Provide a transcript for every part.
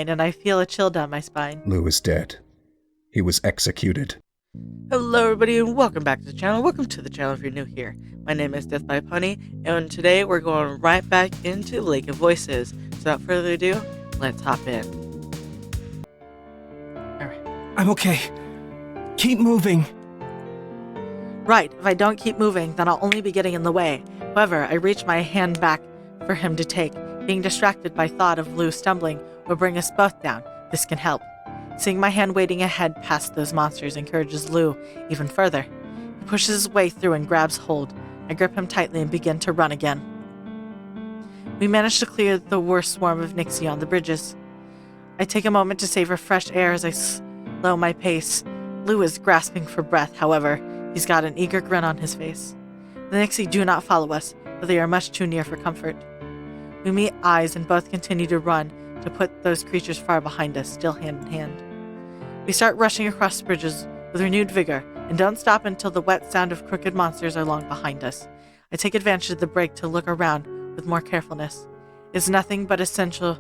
and I feel a chill down my spine. Lou is dead. He was executed. Hello everybody and welcome back to the channel. Welcome to the channel if you're new here. My name is Death by Pony, and today we're going right back into Lake of Voices. So without further ado, let's hop in. Alright. I'm okay. Keep moving. Right, if I don't keep moving, then I'll only be getting in the way. However, I reach my hand back for him to take. Being distracted by thought of Lou stumbling will bring us both down. This can help. Seeing my hand waiting ahead past those monsters encourages Lou even further. He pushes his way through and grabs hold. I grip him tightly and begin to run again. We manage to clear the worst swarm of Nixie on the bridges. I take a moment to savor fresh air as I slow my pace. Lou is grasping for breath, however. He's got an eager grin on his face. The Nixie do not follow us, but they are much too near for comfort. We meet eyes and both continue to run to put those creatures far behind us, still hand in hand. We start rushing across bridges with renewed vigor, and don't stop until the wet sound of crooked monsters are long behind us. I take advantage of the break to look around with more carefulness. It's nothing but essence of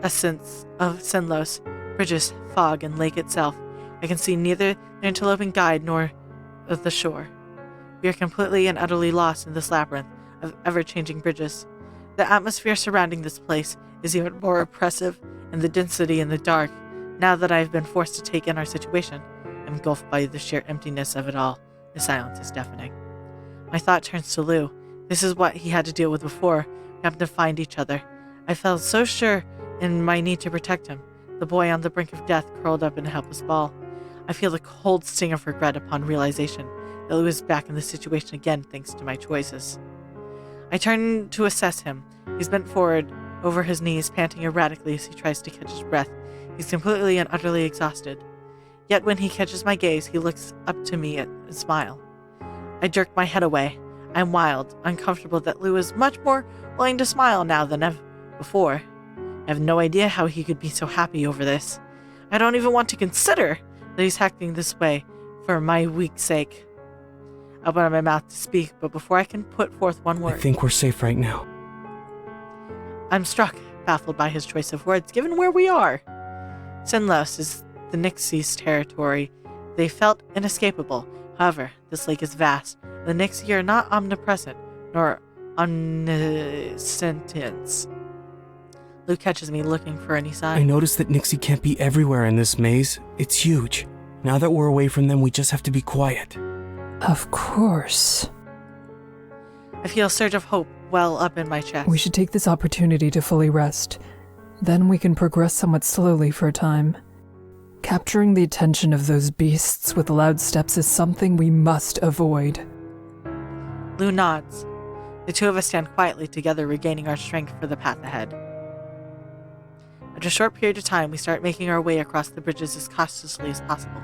Sinlos, bridges, fog, and lake itself. I can see neither the interloping guide nor of the shore. We are completely and utterly lost in this labyrinth of ever-changing bridges. The atmosphere surrounding this place is even more oppressive, and the density in the dark. Now that I have been forced to take in our situation, I'm engulfed by the sheer emptiness of it all. The silence is deafening. My thought turns to Lou. This is what he had to deal with before we happened to find each other. I felt so sure in my need to protect him, the boy on the brink of death curled up in a helpless ball. I feel the cold sting of regret upon realization that Lou is back in the situation again thanks to my choices. I turn to assess him. He's bent forward over his knees, panting erratically as he tries to catch his breath. He's completely and utterly exhausted. Yet when he catches my gaze, he looks up to me and smiles. I jerk my head away. I'm wild, uncomfortable that Lou is much more willing to smile now than before. I have no idea how he could be so happy over this. I don't even want to consider that he's acting this way for my weak sake. I open my mouth to speak, but before I can put forth one word... I think we're safe right now. I'm struck, baffled by his choice of words, given where we are. Sinlos is the Nixie's territory. They felt inescapable. However, this lake is vast. The Nixie are not omnipresent, nor omniscient. Lou catches me looking for any sign. I noticed that Nixie can't be everywhere in this maze. It's huge. Now that we're away from them, we just have to be quiet. Of course. I feel a surge of hope well up in my chest. We should take this opportunity to fully rest. Then we can progress somewhat slowly for a time. Capturing the attention of those beasts with loud steps is something we must avoid. Lou nods. The two of us stand quietly together, regaining our strength for the path ahead. After a short period of time, we start making our way across the bridges as cautiously as possible.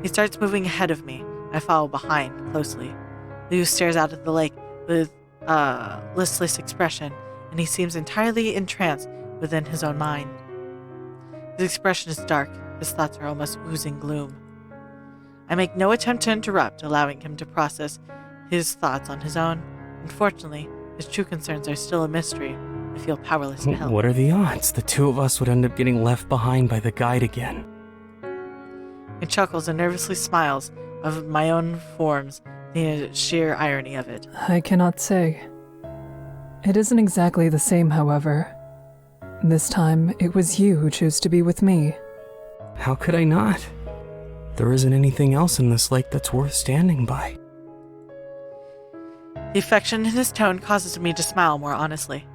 He starts moving ahead of me. I follow behind, closely. Lou stares out at the lake with a listless expression, and he seems entirely entranced within his own mind. His expression is dark. His thoughts are almost oozing gloom. I make no attempt to interrupt, allowing him to process his thoughts on his own. Unfortunately, his true concerns are still a mystery. I feel powerless to help. What are the odds? The two of us would end up getting left behind by the guide again. He chuckles and nervously smiles of my own forms, the sheer irony of it. I cannot say. It isn't exactly the same, however. This time, it was you who chose to be with me. How could I not? There isn't anything else in this lake that's worth standing by. The affection in his tone causes me to smile more honestly.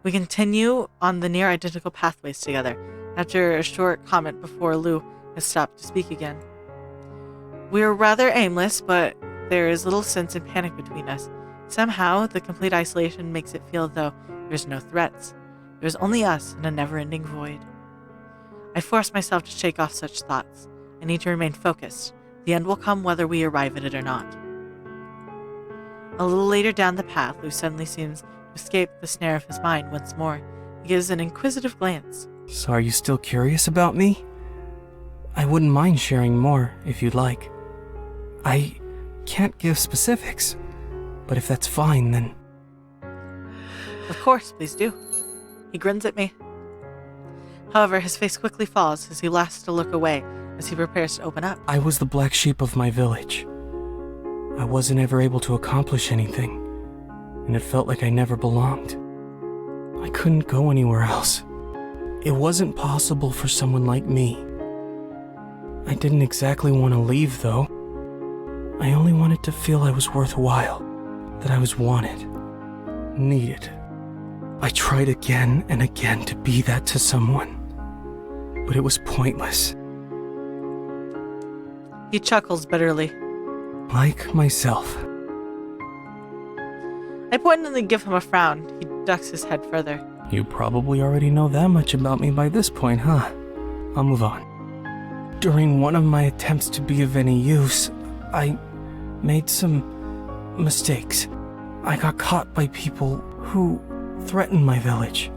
We continue on the near-identical pathways together, after a short comment before Lou has stopped to speak again. We are rather aimless, but there is little sense in panic between us. Somehow, the complete isolation makes it feel as though there's no threats. There's only us in a never-ending void. I force myself to shake off such thoughts. I need to remain focused. The end will come whether we arrive at it or not. A little later down the path, Lou suddenly seems to escape the snare of his mind once more. He gives an inquisitive glance. So are you still curious about me? I wouldn't mind sharing more, if you'd like. I can't give specifics, but if that's fine, then... Of course, please do. He grins at me. However, his face quickly falls as he laughs to look away as he prepares to open up. I was the black sheep of my village. I wasn't ever able to accomplish anything, and it felt like I never belonged. I couldn't go anywhere else. It wasn't possible for someone like me. I didn't exactly want to leave, though. I only wanted to feel I was worthwhile, that I was wanted, needed. I tried again and again to be that to someone, but it was pointless. He chuckles bitterly. Like myself. I pointedly give him a frown. He ducks his head further. You probably already know that much about me by this point, huh? I'll move on. During one of my attempts to be of any use, I made some mistakes. I got caught by people who threatened my village.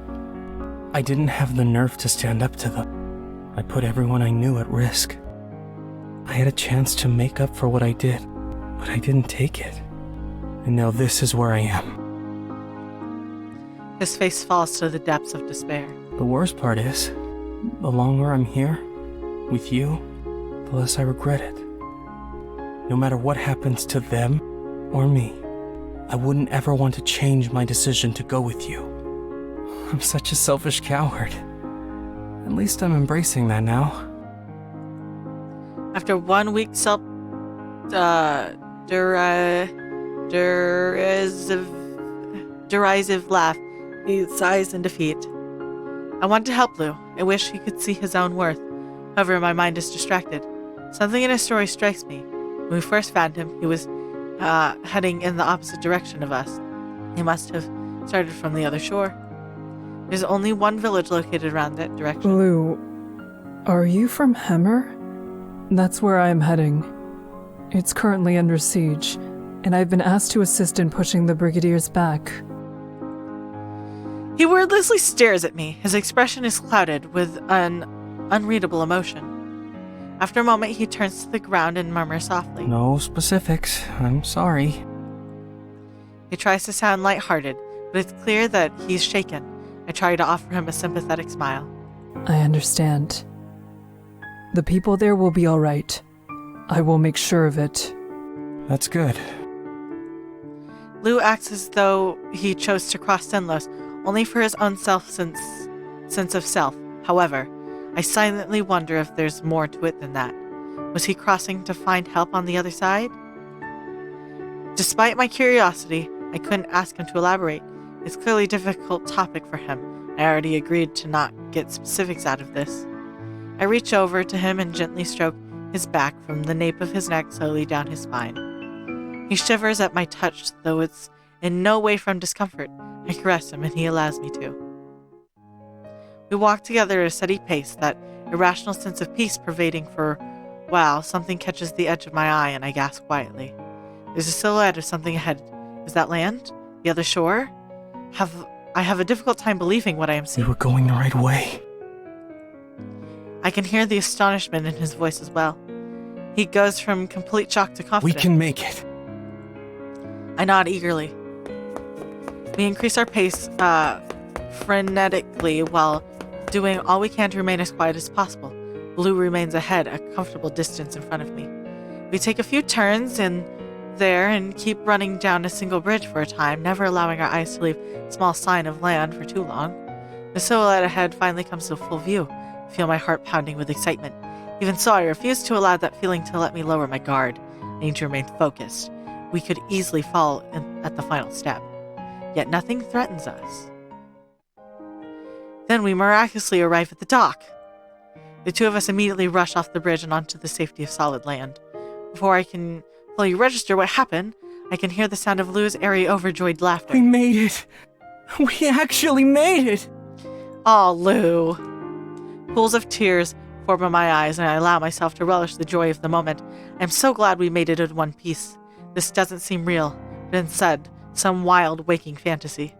I didn't have the nerve to stand up to them. I put everyone I knew at risk. I had a chance to make up for what I did, but I didn't take it. And now this is where I am. His face falls to the depths of despair. The worst part is, the longer I'm here, with you, the less I regret it. No matter what happens to them or me, I wouldn't ever want to change my decision to go with you. I'm such a selfish coward. At least I'm embracing that now. After 1 week derisive laugh, he sighs in defeat. I want to help Lou. I wish he could see his own worth. However, my mind is distracted. Something in his story strikes me. When we first found him, he was heading in the opposite direction of us. He must have started from the other shore. There's only one village located around that direction. Lou, are you from Hemmer? That's where I am heading. It's currently under siege, and I've been asked to assist in pushing the Brigadiers back. He wordlessly stares at me. His expression is clouded with an unreadable emotion. After a moment, he turns to the ground and murmurs softly. No specifics. I'm sorry. He tries to sound lighthearted, but it's clear that he's shaken. I try to offer him a sympathetic smile. I understand. The people there will be all right. I will make sure of it. That's good. Lou acts as though he chose to cross Sinlos only for his own sense of self. However, I silently wonder if there's more to it than that. Was he crossing to find help on the other side? Despite my curiosity, I couldn't ask him to elaborate. It's clearly a difficult topic for him. I already agreed to not get specifics out of this. I reach over to him and gently stroke his back from the nape of his neck slowly down his spine. He shivers at my touch, though it's in no way from discomfort. I caress him and he allows me to. We walk together at a steady pace, that irrational sense of peace pervading for a while. Something catches the edge of my eye and I gasp quietly. There's a silhouette of something ahead. Is that land? The other shore? I have a difficult time believing what I am seeing. We were going the right way. I can hear the astonishment in his voice as well. He goes from complete shock to We confidence. can make it. I nod eagerly. We increase our pace frenetically while doing all we can to remain as quiet as possible. Lou remains ahead, a comfortable distance in front of me. We take a few turns in there and keep running down a single bridge for a time, never allowing our eyes to leave a small sign of land for too long. The silhouette ahead finally comes to full view. I feel my heart pounding with excitement. Even so, I refuse to allow that feeling to let me lower my guard. I need to remain focused. We could easily fall at the final step. Yet nothing threatens us. Then we miraculously arrive at the dock. The two of us immediately rush off the bridge and onto the safety of solid land. Before I can fully register what happened, I can hear the sound of Lou's airy, overjoyed laughter. We made it. We actually made it. Aw, Lou. Pools of tears form in my eyes, and I allow myself to relish the joy of the moment. I'm so glad we made it in one piece. This doesn't seem real, but instead, some wild, waking fantasy.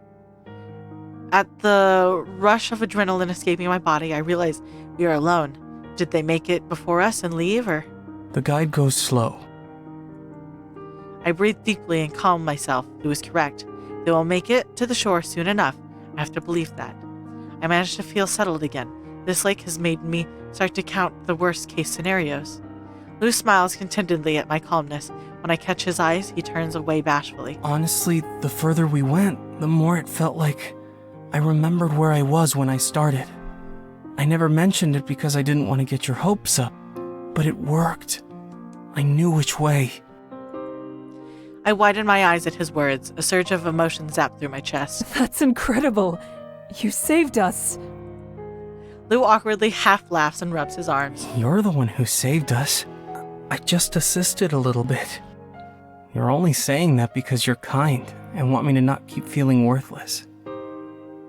At the rush of adrenaline escaping my body, I realize we are alone. Did they make it before us and leave, or? The guide goes slow. I breathe deeply and calm myself. Lou was correct. They will make it to the shore soon enough. I have to believe that. I manage to feel settled again. This lake has made me start to count the worst-case scenarios. Lou smiles contentedly at my calmness. When I catch his eyes, he turns away bashfully. Honestly, the further we went, the more it felt like I remembered where I was when I started. I never mentioned it because I didn't want to get your hopes up, but it worked. I knew which way. I widen my eyes at his words. A surge of emotion zapped through my chest. That's incredible. You saved us. Lou awkwardly half laughs and rubs his arms. You're the one who saved us. I just assisted a little bit. You're only saying that because you're kind and want me to not keep feeling worthless.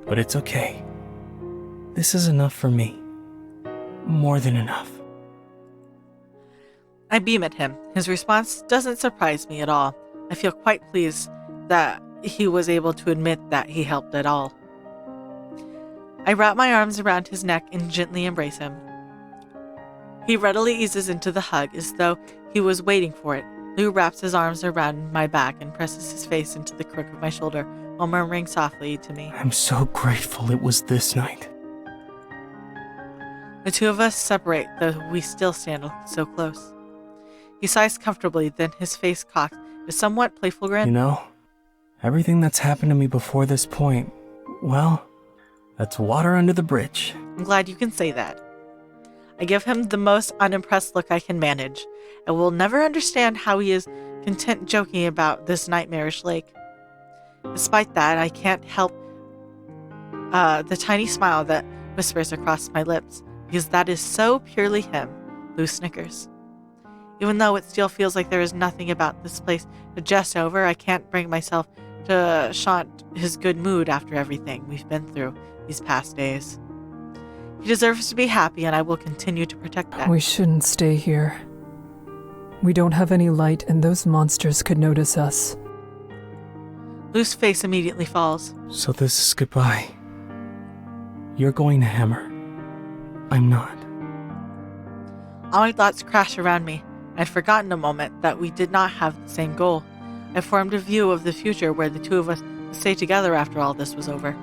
But it's okay. This is enough for me. More than enough. I beam at him. His response doesn't surprise me at all. I feel quite pleased that he was able to admit that he helped at all. I wrap my arms around his neck and gently embrace him. He readily eases into the hug as though he was waiting for it. Lou wraps his arms around my back and presses his face into the crook of my shoulder while murmuring softly to me. I'm so grateful it was this night. The two of us separate, though we still stand so close. He sighs comfortably, then his face cocks a somewhat playful grin. You know, everything that's happened to me before this point, well, that's water under the bridge. I'm glad you can say that. I give him the most unimpressed look I can manage. I will never understand how he is content joking about this nightmarish lake. Despite that, I can't help the tiny smile that whispers across my lips, because that is so purely him. Lou snickers. Even though it still feels like there is nothing about this place to jest over, I can't bring myself to chaunt his good mood after everything we've been through these past days. He deserves to be happy, and I will continue to protect that. We shouldn't stay here. We don't have any light, and those monsters could notice us. Lou's face immediately falls. So this is goodbye. You're going to Hammer. I'm not. All my thoughts crash around me. I'd forgotten a moment that we did not have the same goal. I formed a view of the future where the two of us would stay together after all this was over.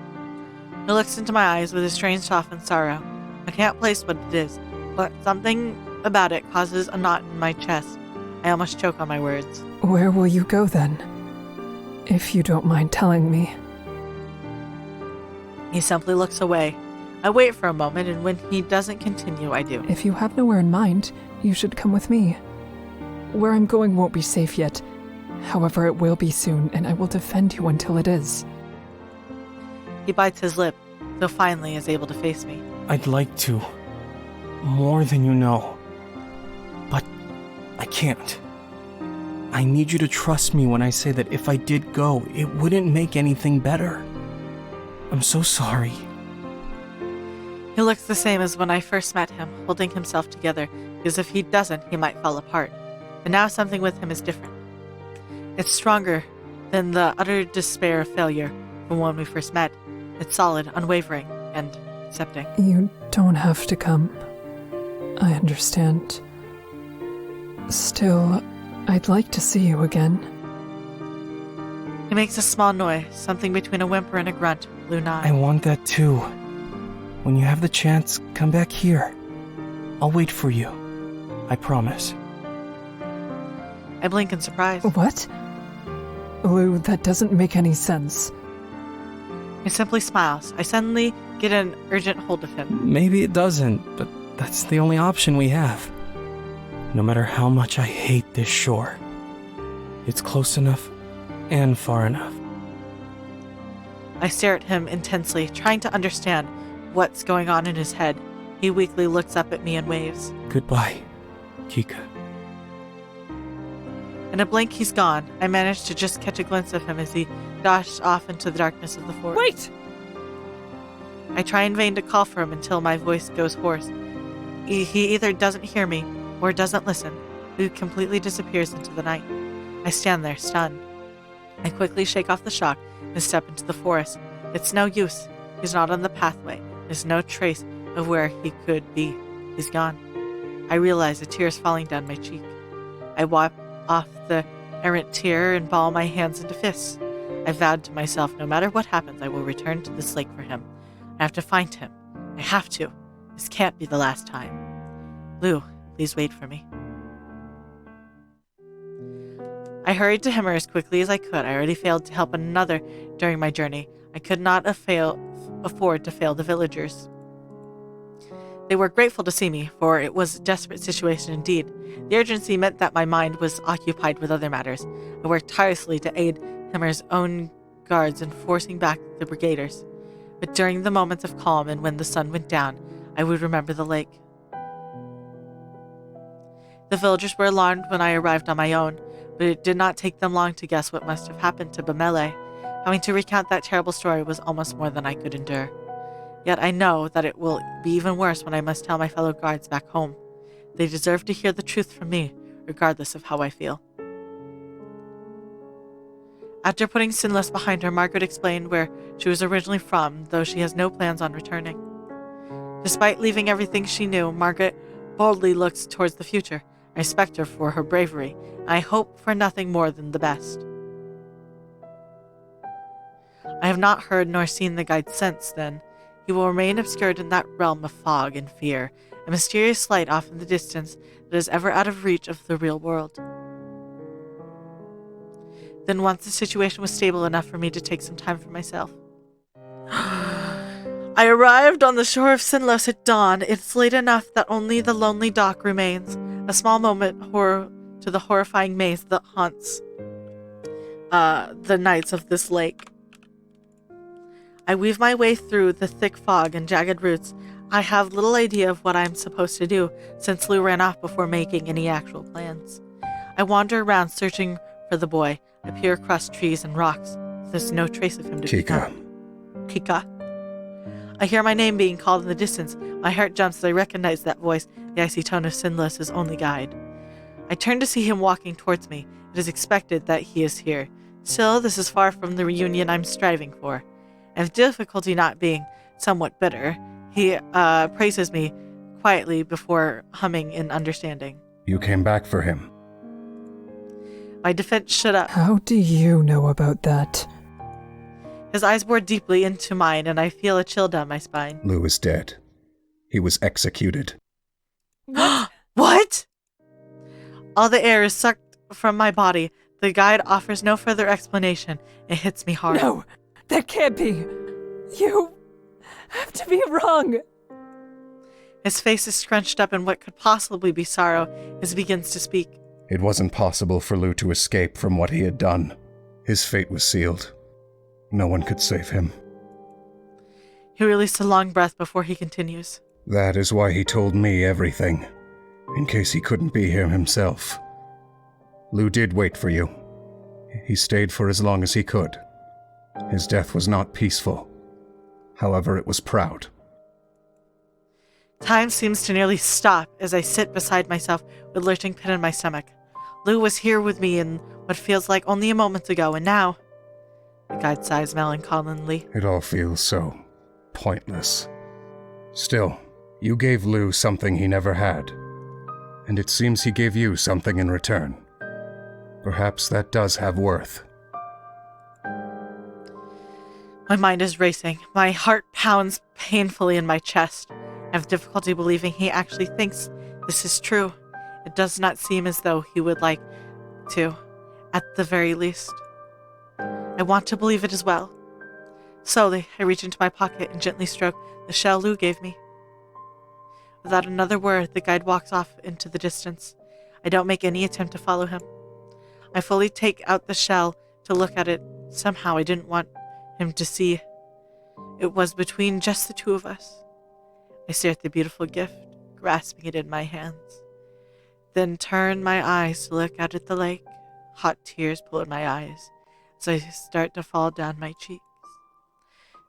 He looks into my eyes with a strange softened sorrow. I can't place what it is, but something about it causes a knot in my chest. I almost choke on my words. Where will you go then? If you don't mind telling me. He simply looks away. I wait for a moment, and when he doesn't continue, I do. If you have nowhere in mind, you should come with me. Where I'm going won't be safe yet. However, it will be soon, and I will defend you until it is. He bites his lip, though finally is able to face me. I'd like to. More than you know. But I can't. I need you to trust me when I say that if I did go, it wouldn't make anything better. I'm so sorry. He looks the same as when I first met him, holding himself together, because if he doesn't, he might fall apart. But now something with him is different. It's stronger than the utter despair of failure from when we first met. It's solid, unwavering, and accepting. You don't have to come. I understand. Still, I'd like to see you again. He makes a small noise, something between a whimper and a grunt. Lou nods. I want that too. When you have the chance, come back here. I'll wait for you. I promise. I blink in surprise. What? Lou, that doesn't make any sense. He simply smiles. I suddenly get an urgent hold of him. Maybe it doesn't, but that's the only option we have. No matter how much I hate this shore, it's close enough and far enough. I stare at him intensely, trying to understand what's going on in his head. He weakly looks up at me and waves. Goodbye, Kika. In a blink, he's gone. I managed to just catch a glimpse of him as he dashed off into the darkness of the forest. Wait! I try in vain to call for him until my voice goes hoarse. He either doesn't hear me or doesn't listen. He completely disappears into the night. I stand there, stunned. I quickly shake off the shock and step into the forest. It's no use. He's not on the pathway. There's no trace of where he could be. He's gone. I realize a tear is falling down my cheek. I wipe off the errant tear and ball my hands into fists. I vowed to myself, no matter what happens, I will return to this lake for him. I have to find him. I have to. This can't be the last time. Lou, please wait for me. I hurried to Himmer as quickly as I could. I already failed to help another during my journey. I could not afford to fail the villagers. They were grateful to see me, for it was a desperate situation indeed. The urgency meant that my mind was occupied with other matters. I worked tirelessly to aid Himmer's own guards in forcing back the brigaders. But during the moments of calm and when the sun went down, I would remember the lake. The villagers were alarmed when I arrived on my own, but it did not take them long to guess what must have happened to Bamele. Having to recount that terrible story was almost more than I could endure. Yet I know that it will be even worse when I must tell my fellow guards back home. They deserve to hear the truth from me, regardless of how I feel. After putting Sinless behind her, Margaret explained where she was originally from, though she has no plans on returning. Despite leaving everything she knew, Margaret boldly looks towards the future. I respect her for her bravery, and I hope for nothing more than the best. I have not heard nor seen the guide since then. He will remain obscured in that realm of fog and fear, a mysterious light off in the distance that is ever out of reach of the real world. Then once the situation was stable enough for me to take some time for myself. I arrived on the shore of Sinlos at dawn. It's late enough that only the lonely dock remains, a small moment to the horrifying maze that haunts the nights of this lake. I weave my way through the thick fog and jagged roots. I have little idea of what I'm supposed to do, since Lou ran off before making any actual plans. I wander around searching for the boy. I peer across trees and rocks. There's no trace of him to be found. Kika. I hear my name being called in the distance. My heart jumps as I recognize that voice, the icy tone of Sinless's only guide. I turn to see him walking towards me. It is expected that he is here. Still, this is far from the reunion I'm striving for. I have difficulty not being somewhat bitter. He praises me quietly before humming in understanding. You came back for him. My defense shut up. How do you know about that? His eyes bore deeply into mine, and I feel a chill down my spine. Lou is dead. He was executed. What? All the air is sucked from my body. The guide offers no further explanation. It hits me hard. No, that can't be. You have to be wrong. His face is scrunched up in what could possibly be sorrow as he begins to speak. It wasn't possible for Lou to escape from what he had done. His fate was sealed. No one could save him. He released a long breath before he continues. That is why he told me everything, in case he couldn't be here himself. Lou did wait for you. He stayed for as long as he could. His death was not peaceful. However, it was proud. Time seems to nearly stop as I sit beside myself with lurching pit in my stomach. Lou was here with me in what feels like only a moment ago, and now... The guide sighs melancholy. It all feels so pointless. Still, you gave Lou something he never had, and it seems he gave you something in return. Perhaps that does have worth. My mind is racing. My heart pounds painfully in my chest. I have difficulty believing he actually thinks this is true. It does not seem as though he would like to, at the very least. I want to believe it as well. Slowly, I reach into my pocket and gently stroke the shell Lou gave me. Without another word, the guide walks off into the distance. I don't make any attempt to follow him. I fully take out the shell to look at it. Somehow I didn't want him to see. It was between just the two of us. I stare at the beautiful gift, grasping it in my hands. Then turn my eyes to look out at the lake. Hot tears pull in my eyes as I start to fall down my cheeks.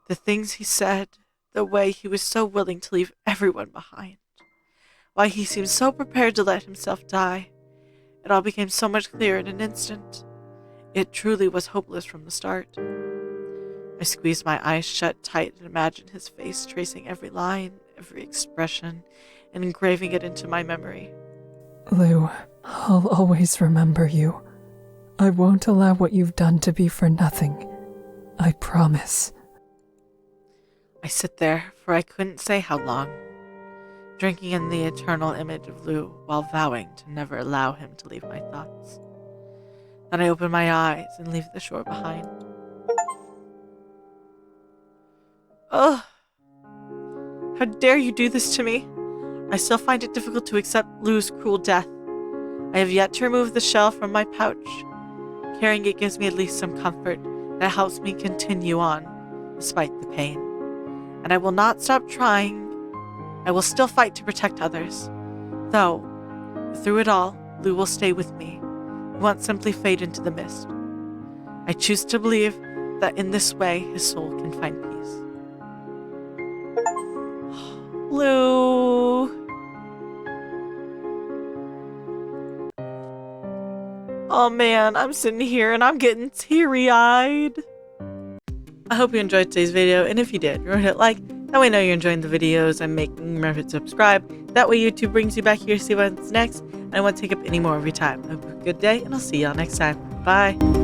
The things he said, the way he was so willing to leave everyone behind, why he seemed so prepared to let himself die. It all became so much clearer in an instant. It truly was hopeless from the start. I squeezed my eyes shut tight and imagined his face, tracing every line, every expression, and engraving it into my memory. Lou, I'll always remember you. I won't allow what you've done to be for nothing. I promise. I sit there, for I couldn't say how long. drinking in the eternal image of Lou while vowing to never allow him to leave my thoughts. Then I open my eyes and leave the shore behind. Ugh! How dare you do this to me? I still find it difficult to accept Lou's cruel death. I have yet to remove the shell from my pouch. Carrying it gives me at least some comfort that helps me continue on, despite the pain. And I will not stop trying. I will still fight to protect others. Though, through it all, Lou will stay with me. He won't simply fade into the mist. I choose to believe that in this way his soul can find peace. Lou! Oh man, I'm sitting here and I'm getting teary-eyed. I hope you enjoyed today's video, and if you did, remember to hit like. That way I know you're enjoying the videos I'm making. Remember to subscribe. That way YouTube brings you back here to see what's next, and I won't take up any more of your time. Have a good day, and I'll see y'all next time. Bye!